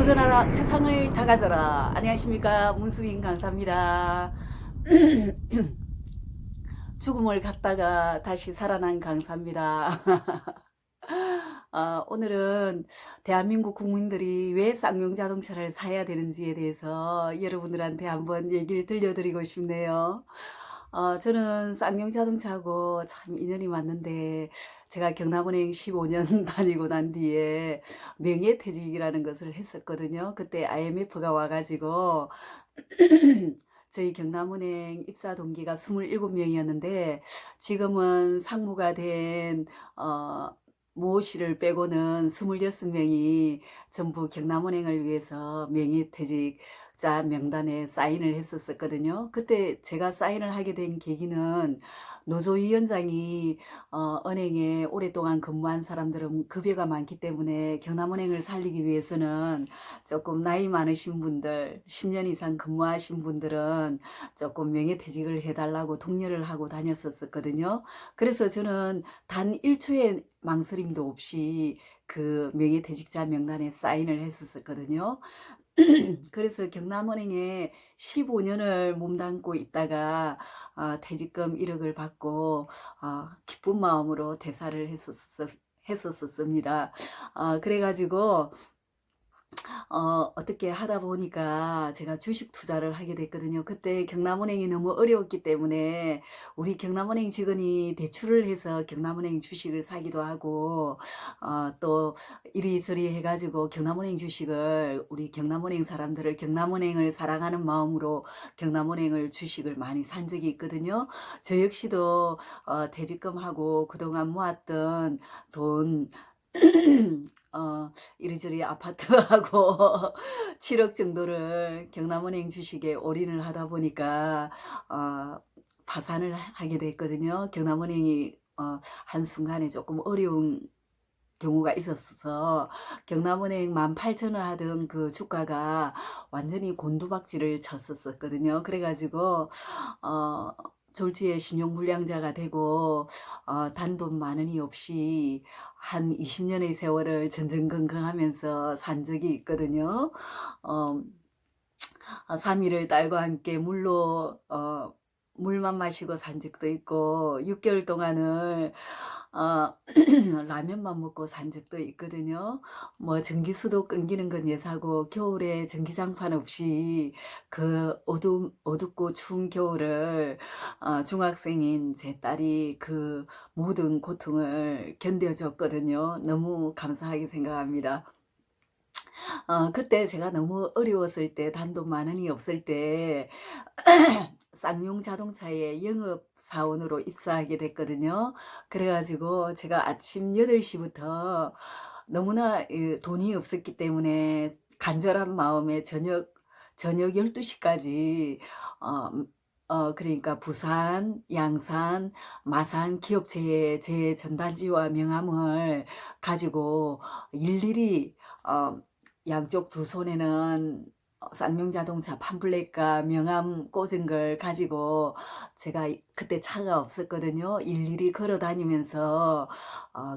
도전하라 세상을 다 가져라. 안녕하십니까, 문수인 강사입니다. 죽음을 갔다가 다시 살아난 강사입니다. 오늘은 대한민국 국민들이 왜 쌍용 자동차를 사야 되는지에 대해서 여러분들한테 한번 얘기를 들려드리고 싶네요. 저는 쌍용 자동차하고 참 인연이 맞는데, 제가 경남은행 15년 다니고 난 뒤에 명예퇴직이라는 것을 했었거든요. 그때 IMF가 와가지고 저희 경남은행 입사 동기가 27명이었는데, 지금은 상무가 된 모 씨를 빼고는 26명이 전부 경남은행을 위해서 명예퇴직자 명단에 사인을 했었거든요. 그때 제가 사인을 하게 된 계기는, 노조위원장이 은행에 오랫동안 근무한 사람들은 급여가 많기 때문에 경남은행을 살리기 위해서는 조금 나이 많으신 분들, 10년 이상 근무하신 분들은 조금 명예퇴직을 해달라고 독려를 하고 다녔었거든요. 그래서 저는 단 1초의 망설임도 없이 그 명예퇴직자 명단에 사인을 했었거든요. 그래서 경남은행에 15년을 몸담고 있다가 퇴직금 1억을 받고 기쁜 마음으로 퇴사를 했었습니다. 그래가지고 어떻게 하다 보니까 제가 주식 투자를 하게 됐거든요. 그때 경남은행이 너무 어려웠기 때문에 우리 경남은행 직원이 대출을 해서 경남은행 주식을 사기도 하고, 또 이리저리 해가지고 경남은행 주식을, 우리 경남은행 사람들을 경남은행을 사랑하는 마음으로 경남은행을 주식을 많이 산 적이 있거든요. 저 역시도 퇴직금하고 그동안 모았던 돈 이리저리 아파트하고 7억 정도를 경남은행 주식에 올인을 하다 보니까 파산을 하게 됐거든요. 경남은행이 한순간에 조금 어려운 경우가 있었어서 경남은행 18,000원 하던 그 주가가 완전히 곤두박질을 쳤었거든요. 그래가지고 어, 졸지에 신용불량자가 되고 단돈 10,000원이 없이 한 20년의 세월을 전전긍긍하면서 산 적이 있거든요. 어, 3일을 딸과 함께 물만 마시고 산 적도 있고, 6개월 동안을 어, 라면만 먹고 산 적도 있거든요. 뭐 전기수도 끊기는 건 예사고, 겨울에 전기장판 없이 그 어둡고 추운 겨울을 중학생인 제 딸이 그 모든 고통을 견뎌줬거든요. 너무 감사하게 생각합니다. 그때 제가 너무 어려웠을 때, 단돈 10,000원이 없을 때 쌍용 자동차에 영업사원으로 입사하게 됐거든요. 그래가지고 제가 아침 8시부터 너무나 돈이 없었기 때문에 간절한 마음에 저녁 12시까지 그러니까 부산, 양산, 마산 기업체에 제 전단지와 명함을 가지고 일일이 양쪽 두 손에는 쌍용자동차 팜플렛과 명함 꽂은 걸 가지고, 제가 그때 차가 없었거든요. 일일이 걸어 다니면서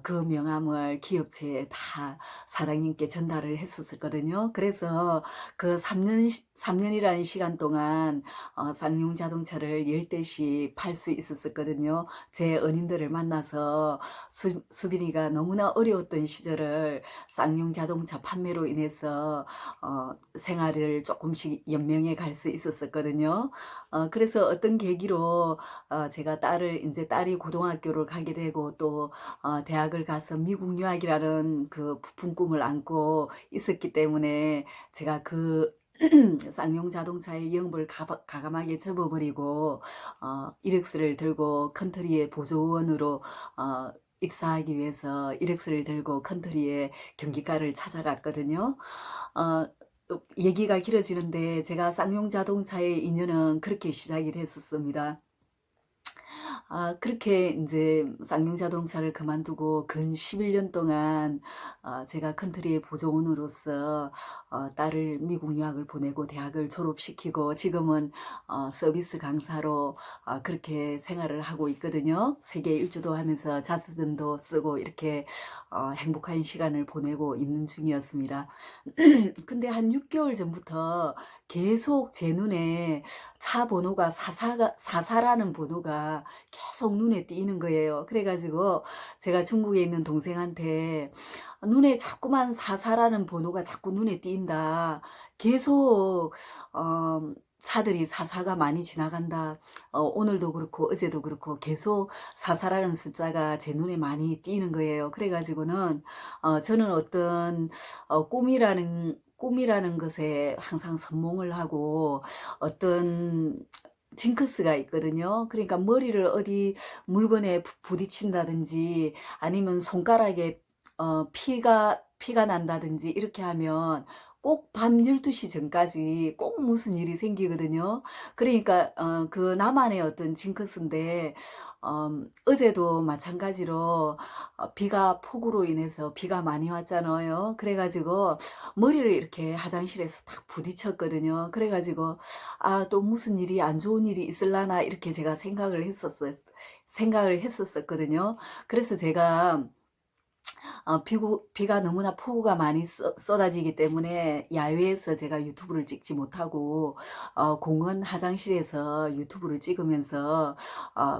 그 명함을 기업체에 다 사장님께 전달을 했었거든요. 그래서 그 3년이라는 시간 동안 쌍용자동차를 10대씩 팔 수 있었거든요. 제 은인들을 만나서 수빈이가 너무나 어려웠던 시절을 쌍용 자동차 판매로 인해서 생활을 조금씩 연명해 갈 수 있었거든요. 그래서 어떤 계기로 제가 이제 딸이 고등학교를 가게 되고, 또 대학을 가서 미국 유학이라는 그 부푼 꿈을 안고 있었기 때문에, 제가 그 쌍용 자동차의 영업을 가감하게 접어버리고 이력서를 들고 컨트리의 보조원으로 입사하기 위해서 이력서를 들고 컨트리의 경기과를 찾아갔거든요. 어, 얘기가 길어지는데, 제가 쌍용 자동차의 인연은 그렇게 시작이 됐었습니다. 그렇게 인제 쌍용 자동차를 그만두고 근 11년 동안 제가 컨트리의 보조원으로서 딸을 미국 유학을 보내고 대학을 졸업시키고 지금은 서비스 강사로 그렇게 생활을 하고 있거든요. 세계 일주도 하면서 자서전도 쓰고 이렇게 행복한 시간을 보내고 있는 중이었습니다. 근데 한 6 개월 전부터 계속 제 눈에 차 번호가 사사라는 번호가 계속 눈에 띄는 거예요. 그래 가지고 제가 중국에 있는 동생한테 "눈에 자꾸만 사사라는 번호가 자꾸 눈에 띈다. 계속 차들이 사사가 많이 지나간다. 오늘도 그렇고 어제도 그렇고 계속 사사라는 숫자가 제 눈에 많이 띄는 거예요." 그래 가지고는 저는 어떤 꿈이라는 것에 항상 선몽을 하고 어떤 징크스가 있거든요. 그러니까 머리를 어디 물건에 부딪힌다든지 아니면 손가락에 피가 난다든지 이렇게 하면 꼭 밤 12시 전까지 꼭 무슨 일이 생기거든요. 그러니까 그 나만의 어떤 징크스인데 어제도 마찬가지로 비가 폭우로 인해서 비가 많이 왔잖아요. 그래 가지고 머리를 이렇게 화장실에서 딱 부딪혔거든요. 그래 가지고 '아 또 무슨 일이 안 좋은 일이 있을라나.' 이렇게 제가 생각을 했었었거든요. 그래서 제가 비가 너무나 폭우가 많이 쏟아지기 때문에 야외에서 제가 유튜브를 찍지 못하고 공원 화장실에서 유튜브를 찍으면서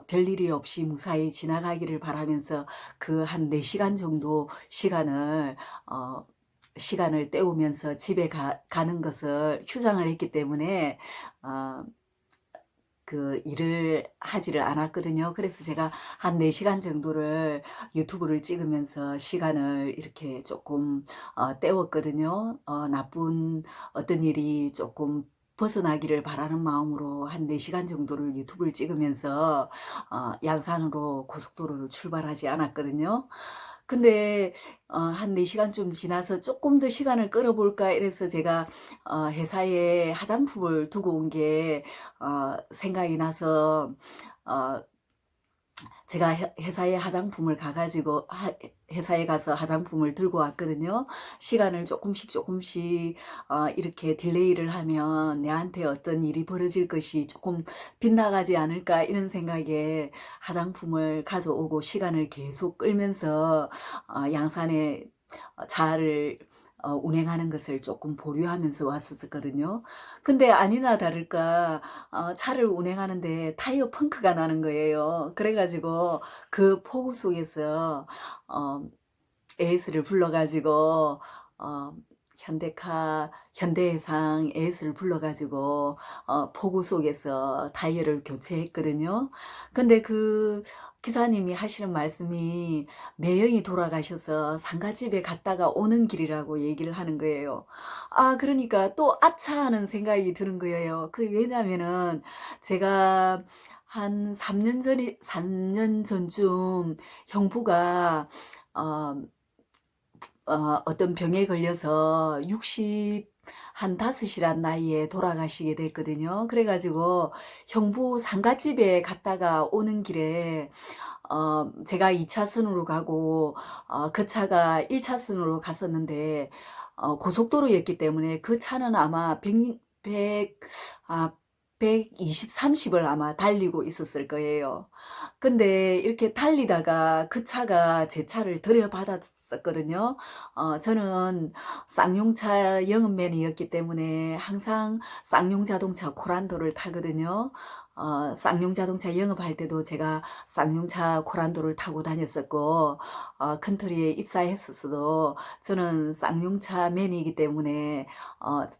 별일이 없이 무사히 지나가기를 바라면서 그 한 4 시간 정도 어 시간을 때우면서 집에 가는 것을 휴장을 했기 때문에 어 그 일을 하지를 않았거든요. 그래서 제가 한 4 시간 정도를 유튜브를 찍으면서 시간을 이렇게 쪼끔 때웠거든요. 나쁜 어떤 일이 쪼끔 벗어나기를 바라는 마음으로 한 4 시간 정도를 유튜브를 찍으면서 양산으로 고속도로를 출발하지 않았거든요. 근데 한 4 시간쯤 지나서 '쪼끔 더 시간을 끌어볼까.' 이래서 제가 회사에 화장품을 두고 온 게 생각이 나서 어 제가 회사에 화장품을 가 가지고 회사에 가서 화장품을 들고 왔거든요. 시간을 조금씩 이렇게 딜레이를 하면 '내한테 어떤 일이 벌어질 것이 조금 빗나가지 않을까.' 이런 생각에 화장품을 가져오고 시간을 계속 끌면서 양산에 차를 운행하는 것을 조금 보류하면서 왔었거든요. 근데 아니나 다를까 차를 운행하는데 타이어 펑크가 나는 거예요. 그래 가지고 그 폭우 속에서 어 AS를 불러 가지고 어 현대해상 AS를 불러 가지고 폭우 속에서 타이어를 교체했거든요. 근데 그 기사님이 하시는 말씀이 매형이 돌아가셔서 상가집에 갔다가 오는 길이라고 얘기를 하는 거예요. 그러니까 또 '아차.' 하는 생각이 드는 거예요. 왜냐면은 제가 한 3년 전쯤 형부가 어 어떤 병에 걸려서 60 한 5 이란 나이에 돌아가시게 됐거든요. 그래 가지고 형부 상갓집에 갔다가 오는 길에 제가 2 차선으로 가고 그 차가 1 차선으로 갔었는데 고속도로였기 때문에 그 차는 아마 100 아 120, 30을 아마 달리고 있었을 거예요. 근데 이렇게 달리다가 그 차가 제 차를 들여받았었거든요. 저는 쌍용차 영업맨이었기 때문에 항상 쌍용 자동차 코란도를 타거든요. 쌍용 자동차 영업할 때도 제가 쌍용차 코란도를 타고 다녔었고 컨트리에 입사했었어도 저는 쌍용차 맨이기 때문에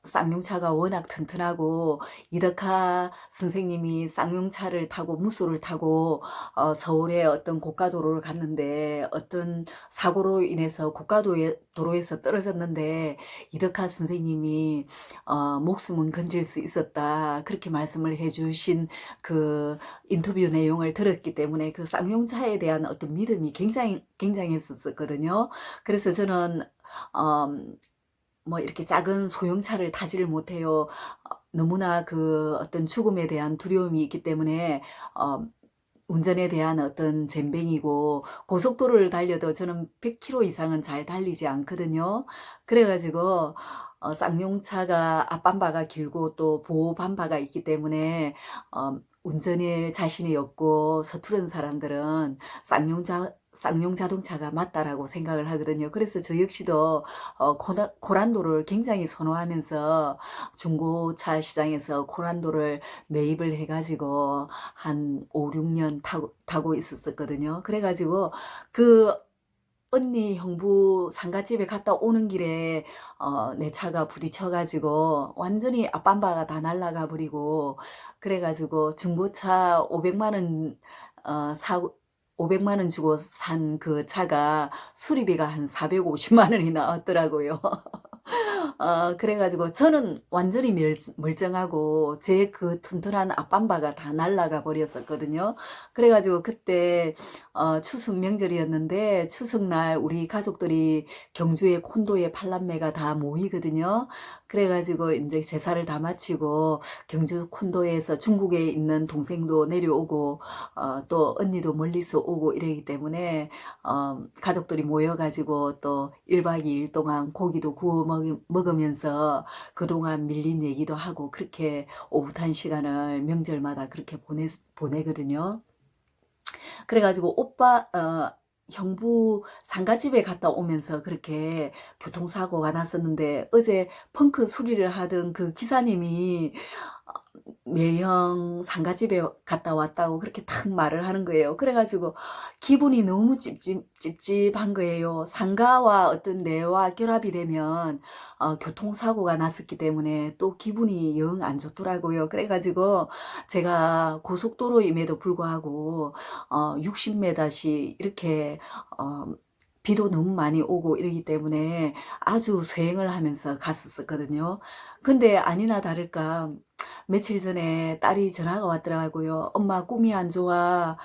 쌍용차가 워낙 튼튼하고 이덕화 선생님이 쌍용차를 타고 무쏘를 타고 서울의 어떤 고가도로를 갔는데 어떤 사고로 인해서 도로에서 떨어졌는데 이덕화 선생님이 "목숨은 건질 수 있었다." 그렇게 말씀을 해 주신 그 인터뷰 내용을 들었기 때문에 그 쌍용차에 대한 어떤 믿음이 굉장했었거든요. 그래서 저는 뭐 이렇게 작은 소형차를 타지를 못해요. 너무나 그 어떤 죽음에 대한 두려움이 있기 때문에 어 운전에 대한 어떤 젬병이고 고속도로를 달려도 저는 100km 이상은 잘 달리지 않거든요. 그래 가지고 쌍용차가 앞범바가 길고 또 보호범바가 있기 때문에 운전에 자신이 없고 서투른 사람들은 쌍용 자동차가 맞다라고 생각을 하거든요. 그래서 저 역시도 코란도를 굉장히 선호하면서 중고차 시장에서 코란도를 매입을 해 가지고 한 5-6년 타고 있었었거든요. 그래 가지고 그 언니 형부 상가집에 갔다 오는 길에 내 차가 부딪혀 가지고 완전히 앞범바가 다 날아가 버리고, 그래 가지고 중고차 500만 원 사 500만 원 주고 산 그 차가 수리비가 한 450만 원이 나왔더라고요. 그래 가지고 저는 완전히 멀쩡하고 제 그 튼튼한 앞범바가 다 날아가 버렸었거든요. 그래 가지고 그때 추석 명절이었는데 추석날 우리 가족들이 경주의 콘도에 팔남매가 다 모이거든요. 그래 가지고 인제 제사를 다 마치고 경주 콘도에서 중국에 있는 동생도 내려오고 또 언니도 멀리서 오고 이러기 때문에 가족들이 모여 가지고 또 1박 2일 동안 고기도 구워 먹으면서 그동안 밀린 얘기도 하고, 그렇게 오붓한 시간을 명절마다 그렇게 보내거든요. 그래 가지고 형부 상가집에 갔다 오면서 그렇게 교통사고가 났었는데, 어제 펑크 수리를 하던 그 기사님이 매형 상가집에 갔다 왔다고 그렇게 탁 말을 하는 거예요. 그래 가지고 기분이 너무 찝찝한 거예요. 상가와 어떤 뇌와 결합이 되면 교통사고가 났었기 때문에 또 기분이 영 안 좋더라고요. 그래 가지고 제가 고속도로임에도 불구하고 60m씩 이렇게 어 비도 너무 많이 오고 이러기 때문에 아주 서행을 하면서 갔었거든요. 근데 아니나 다를까 며칠 전에 딸이 전화가 왔더라고요. "엄마 꿈이 안 좋아.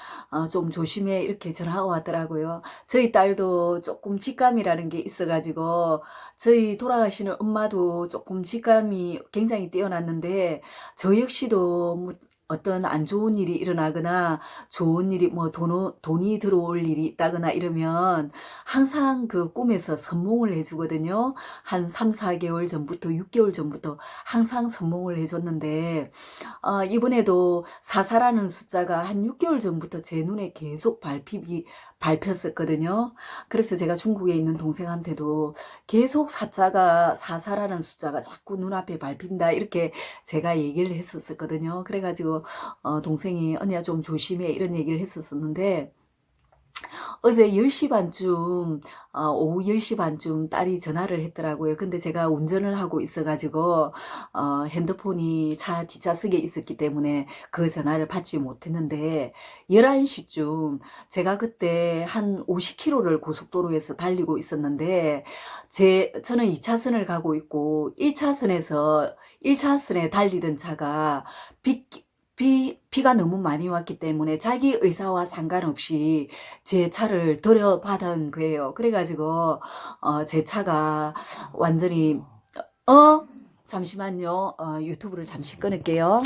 좀 조심해." 이렇게 전화가 왔더라고요. 저희 딸도 조금 직감이라는 게 있어 가지고, 저희 돌아가시는 엄마도 조금 직감이 굉장히 뛰어났는데 저 역시도 뭐 어떤 안 좋은 일이 일어나거나 좋은 일이 뭐 돈이 들어올 일이 있다거나 이러면 항상 그 꿈에서 선몽을 해 주거든요. 한 3-4개월 전부터 6개월 전부터 항상 선몽을 해 줬는데 이번에도 44라는 숫자가 한 6개월 전부터 제 눈에 계속 밟혔었거든요. 그래서 제가 중국에 있는 동생한테도 계속 44라는 숫자가 자꾸 눈앞에 밟힌다 이렇게 제가 얘기를 했었거든요. 그래 가지고 동생이 "언니야 좀 조심해." 이런 얘기를 했었는데, 어제 10시 반쯤 오후 10시 반쯤 딸이 전화를 했더라고요. 근데 제가 운전을 하고 있어 가지고 핸드폰이 차 뒷좌석에 있었기 때문에 그 전화를 받지 못했는데, 11시쯤 제가 그때 한 50km를 고속도로에서 달리고 있었는데, 저는 2차선을 가고 있고 1차선에 달리던 차가 비가 너무 많이 왔기 때문에 자기 의사와 상관없이 제 차를 들여받은 거예요. 그래 가지고 제 차가 완전히 잠시만요. 유튜브를 잠시 끊을게요.